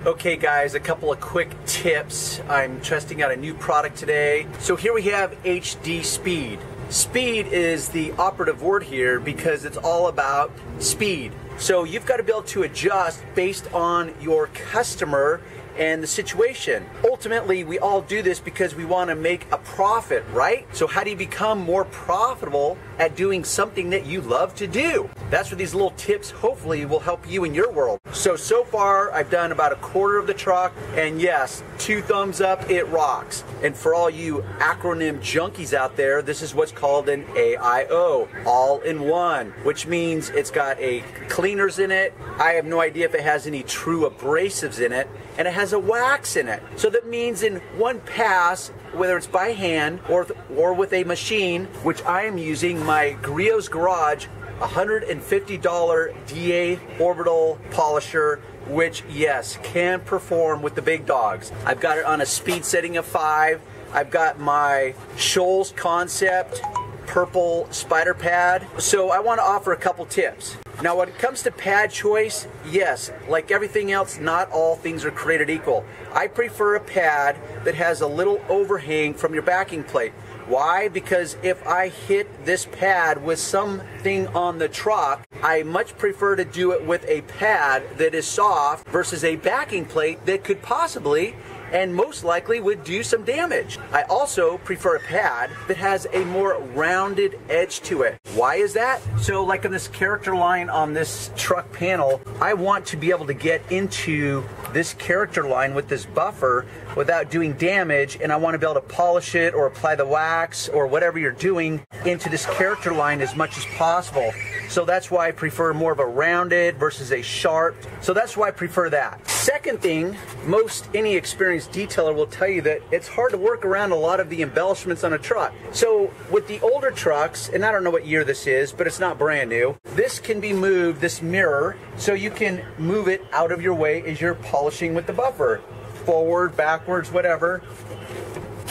Okay guys, a couple of quick tips. I'm testing out a new product today. So here we have HD Speed. Speed is the operative word here because it's all about speed. So you've got to be able to adjust based on your customer and the situation. Ultimately, we all do this because we want to make a profit, right? So how do you become more profitable at doing something that you love to do? That's where these little tips hopefully will help you in your world. So far I've done about a quarter of the truck, and yes, 2 thumbs up, it rocks. And for all you acronym junkies out there, this is what's called an AIO, all in one, which means it's got a cleaners in it. I have no idea if it has any true abrasives in it, and it has a wax in it. So that means in one pass, whether it's by hand or with a machine, which I am using my Griot's Garage $150 DA orbital polisher, which yes, can perform with the big dogs. I've got it on a speed setting of 5. I've got my Shoals Concept purple spider pad. So I want to offer a couple tips. Now when it comes to pad choice, yes, like everything else, not all things are created equal. I prefer a pad that has a little overhang from your backing plate. Why? Because if I hit this pad with something on the truck, I much prefer to do it with a pad that is soft versus a backing plate that could possibly and most likely would do some damage. I also prefer a pad that has a more rounded edge to it. Why is that? So like on this character line on this truck panel, I want to be able to get into this character line with this buffer without doing damage, and I want to be able to polish it or apply the wax or whatever you're doing into this character line as much as possible. So that's why I prefer more of a rounded versus a sharp. So that's why I prefer that. Second thing, most any experienced detailer will tell you that it's hard to work around a lot of the embellishments on a truck. So with the older trucks, and I don't know what year this is, but it's not brand new, this can be moved, this mirror, so you can move it out of your way as you're polishing with the buffer. Forward, backwards, whatever.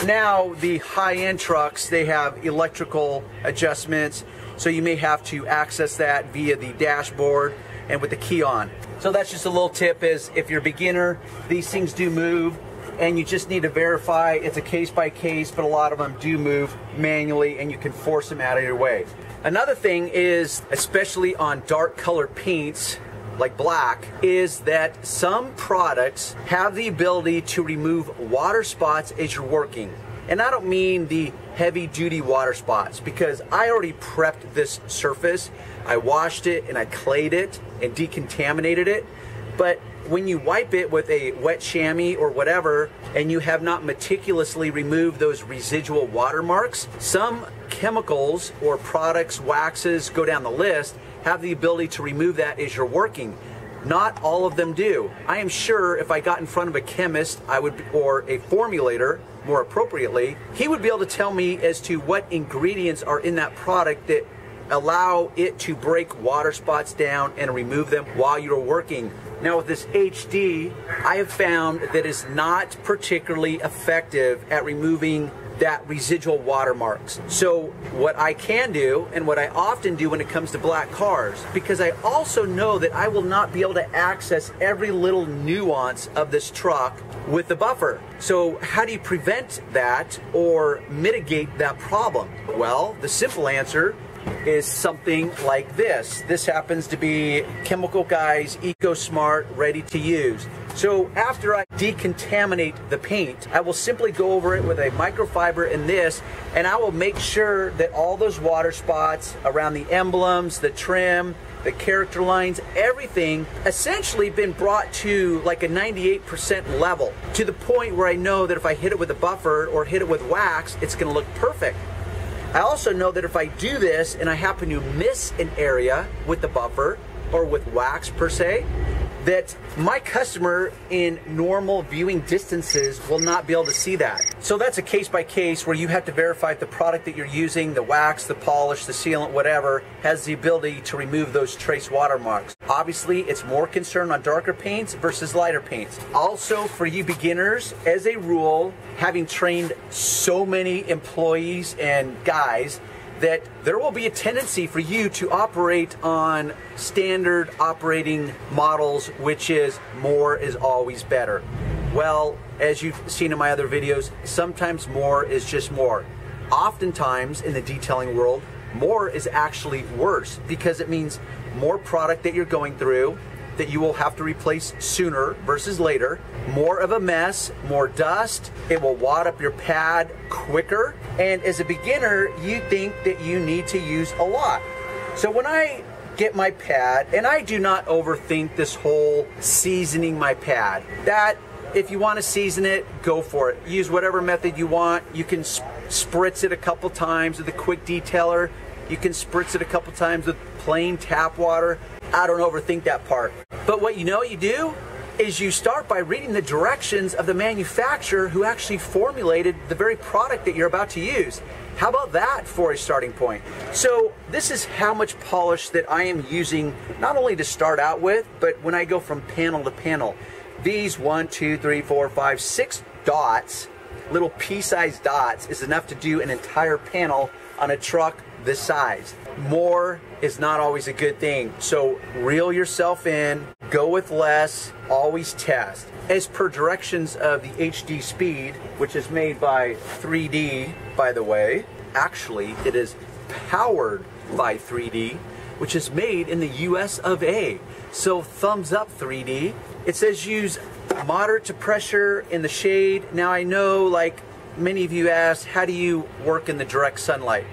Now the high-end trucks, they have electrical adjustments, so you may have to access that via the dashboard and with the key on. So that's just a little tip, is if you're a beginner, these things do move and you just need to verify. It's a case by case, but a lot of them do move manually and you can force them out of your way. Another thing is, especially on dark colored paints like black, is that some products have the ability to remove water spots as you're working. And I don't mean the heavy duty water spots, because I already prepped this surface. I washed it and I clayed it and decontaminated it. But when you wipe it with a wet chamois or whatever, and you have not meticulously removed those residual watermarks, some chemicals or products, waxes, go down the list, have the ability to remove that as you're working. Not all of them do. I am sure if I got in front of a chemist, or a formulator, more appropriately, he would be able to tell me as to what ingredients are in that product that allow it to break water spots down and remove them while you're working. Now with this HD, I have found that it's not particularly effective at removing that residual watermarks. So what I can do, and what I often do when it comes to black cars, because I also know that I will not be able to access every little nuance of this truck with the buffer. So how do you prevent that or mitigate that problem? Well, the simple answer is something like this. This happens to be Chemical Guy's EcoSmart Ready to Use. So after I decontaminate the paint, I will simply go over it with a microfiber in this, and I will make sure that all those water spots around the emblems, the trim, the character lines, everything essentially been brought to like a 98% level, to the point where I know that if I hit it with a buffer or hit it with wax, it's going to look perfect. I also know that if I do this and I happen to miss an area with the buffer or with wax per se, that my customer in normal viewing distances will not be able to see that. So that's a case by case where you have to verify if the product that you're using, the wax, the polish, the sealant, whatever, has the ability to remove those trace watermarks. Obviously, it's more concerned on darker paints versus lighter paints. Also, for you beginners, as a rule, having trained so many employees and guys, that there will be a tendency for you to operate on standard operating models, which is more is always better. Well, as you've seen in my other videos, sometimes more is just more. Oftentimes in the detailing world, more is actually worse because it means more product that you're going through that you will have to replace sooner versus later, more of a mess, more dust, it will wad up your pad quicker, and as a beginner, you think that you need to use a lot. So when I get my pad, and I do not overthink this whole seasoning my pad, that if you want to season it, go for it. Use whatever method you want. You can spritz it a couple times with a quick detailer. You can spritz it a couple times with plain tap water. I don't overthink that part. But what you do is you start by reading the directions of the manufacturer who actually formulated the very product that you're about to use. How about that for a starting point? So this is how much polish that I am using, not only to start out with, but when I go from panel to panel. These 1, 2, 3, 4, 5, 6 dots, little pea-sized dots, is enough to do an entire panel on a truck this size. More is not always a good thing, so reel yourself in, go with less, always test. As per directions of the HD Speed, which is made by 3D, by the way, actually it is powered by 3D, which is made in the US of A. So thumbs up 3D. It says use moderate to pressure in the shade. Now I know, like many of you asked, how do you work in the direct sunlight?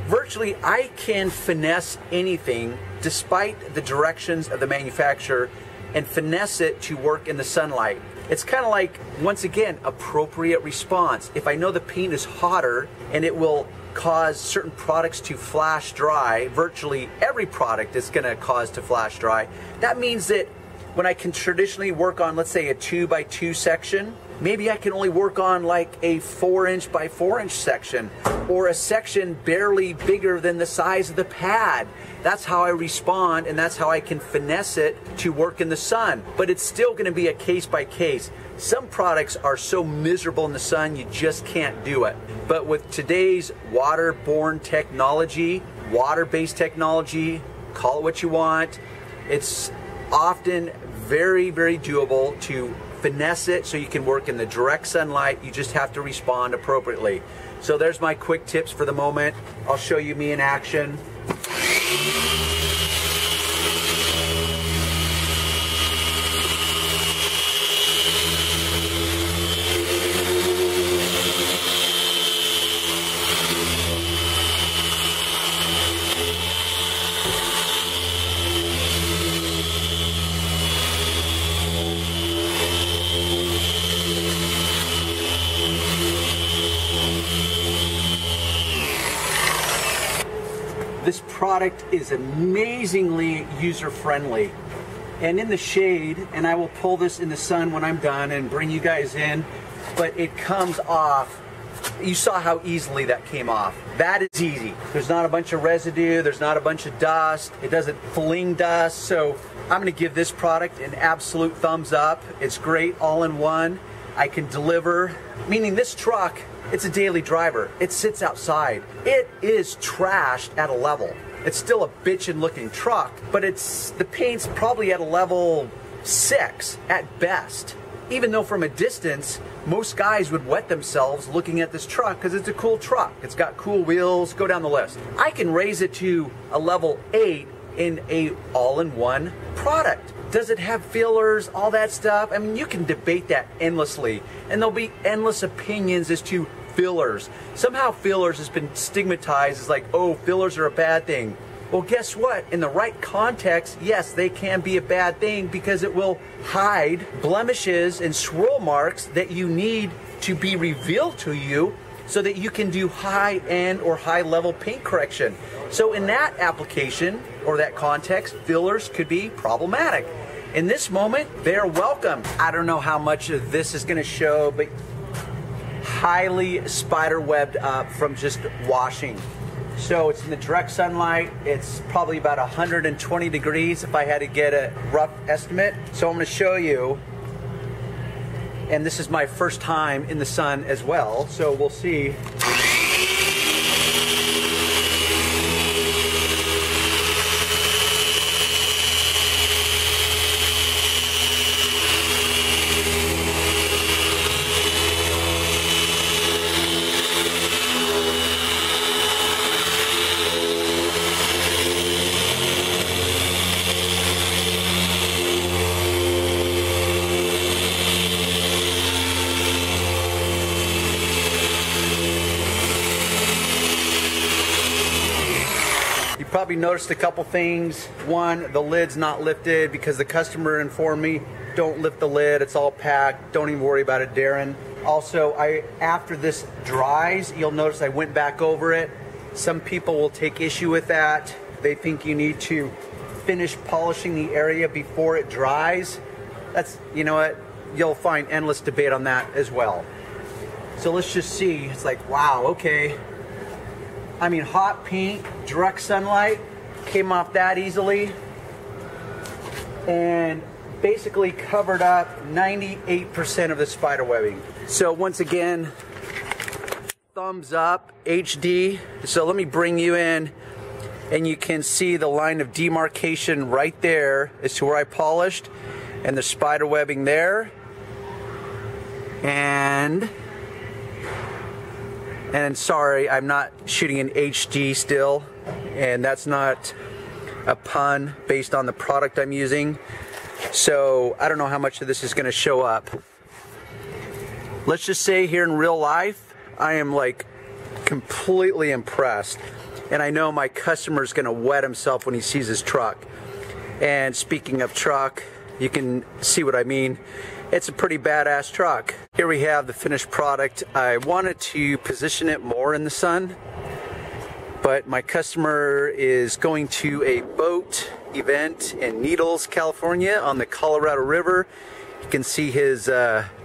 Virtually, I can finesse anything despite the directions of the manufacturer and finesse it to work in the sunlight. It's kind of like, once again, appropriate response. If I know the paint is hotter and it will cause certain products to flash dry, virtually every product is going to cause to flash dry, that means that when I can traditionally work on, let's say, a 2 by 2 section, maybe I can only work on like a 4-inch by 4-inch section, or a section barely bigger than the size of the pad. That's how I respond, and that's how I can finesse it to work in the sun. But it's still going to be a case by case. Some products are so miserable in the sun, you just can't do it. But with today's waterborne technology, water-based technology, call it what you want, it's often very, very doable to finesse it so you can work in the direct sunlight. You just have to respond appropriately. So there's my quick tips for the moment. I'll show you me in action. This product is amazingly user-friendly, and in the shade, and I will pull this in the sun when I'm done and bring you guys in, but it comes off. You saw how easily that came off. That is easy. There's not a bunch of residue, there's not a bunch of dust, it doesn't fling dust, so I'm going to give this product an absolute thumbs up. It's great all in one. I can deliver, meaning this truck, it's a daily driver. It sits outside. It is trashed at a level. It's still a bitchin' looking truck, but the paint's probably at a level 6 at best. Even though from a distance, most guys would wet themselves looking at this truck because it's a cool truck. It's got cool wheels, go down the list. I can raise it to a level 8 in a all-in-one product. Does it have fillers, all that stuff? I mean, you can debate that endlessly, and there'll be endless opinions as to fillers. Somehow fillers has been stigmatized as like, oh, fillers are a bad thing. Well, guess what? In the right context, yes, they can be a bad thing because it will hide blemishes and swirl marks that you need to be revealed to you so that you can do high-end or high-level paint correction. So in that application or that context, fillers could be problematic. In this moment, they're welcome. I don't know how much of this is going to show, but highly spider-webbed up from just washing. So it's in the direct sunlight. It's probably about 120 degrees if I had to get a rough estimate. So I'm going to show you. And this is my first time in the sun as well, so we'll see. probably noticed a couple things. One, the lid's not lifted because the customer informed me, don't lift the lid, it's all packed, don't even worry about it, Darren. Also, after this dries, you'll notice I went back over it. Some people will take issue with that. They think you need to finish polishing the area before it dries. That's, you know what, you'll find endless debate on that as well. So let's just see. It's like, wow, okay. I mean, hot paint, direct sunlight, came off that easily. And basically covered up 98% of the spider webbing. So once again, thumbs up, HD. So let me bring you in and you can see the line of demarcation right there as to where I polished and the spider webbing there. And sorry, I'm not shooting in HD still, and that's not a pun based on the product I'm using. So I don't know how much of this is going to show up. Let's just say here in real life, I am like completely impressed. And I know my customer's going to wet himself when he sees his truck. And speaking of truck, you can see what I mean. It's a pretty badass truck. Here we have the finished product. I wanted to position it more in the sun, but my customer is going to a boat event in Needles, California on the Colorado River. You can see his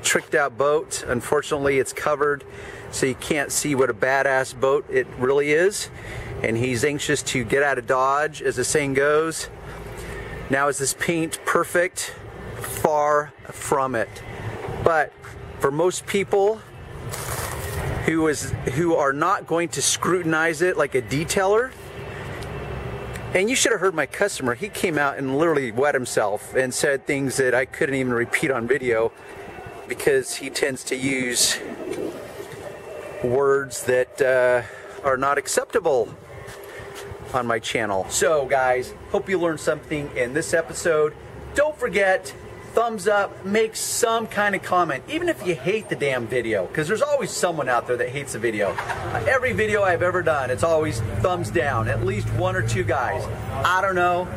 tricked out boat. Unfortunately, it's covered, so you can't see what a badass boat it really is. And he's anxious to get out of Dodge, as the saying goes. Now, is this paint perfect? Far from it. But for most people who are not going to scrutinize it like a detailer, and you should have heard my customer, he came out and literally wet himself and said things that I couldn't even repeat on video because he tends to use words that are not acceptable on my channel. So guys, hope you learned something in this episode. Don't forget, thumbs up, make some kind of comment, even if you hate the damn video, because there's always someone out there that hates the video. Every video I've ever done, it's always thumbs down, at least one or two guys. I don't know,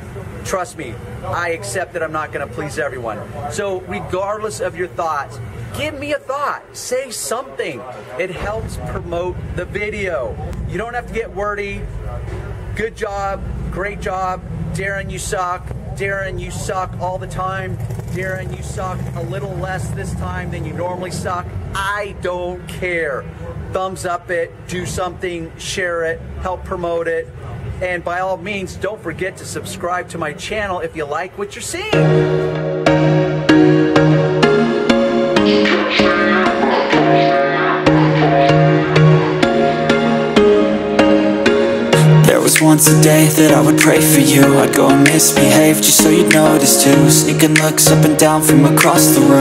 trust me, I accept that I'm not going to please everyone. So regardless of your thoughts, give me a thought, say something. It helps promote the video. You don't have to get wordy. Good job, great job, Darren, you suck. Darren, you suck all the time. Darren, you suck a little less this time than you normally suck. I don't care. Thumbs up it, do something, share it, help promote it. And by all means, don't forget to subscribe to my channel if you like what you're seeing. Was once a day that I would pray for you. I'd go and misbehave just so you'd notice too. Sneaking looks up and down from across the room.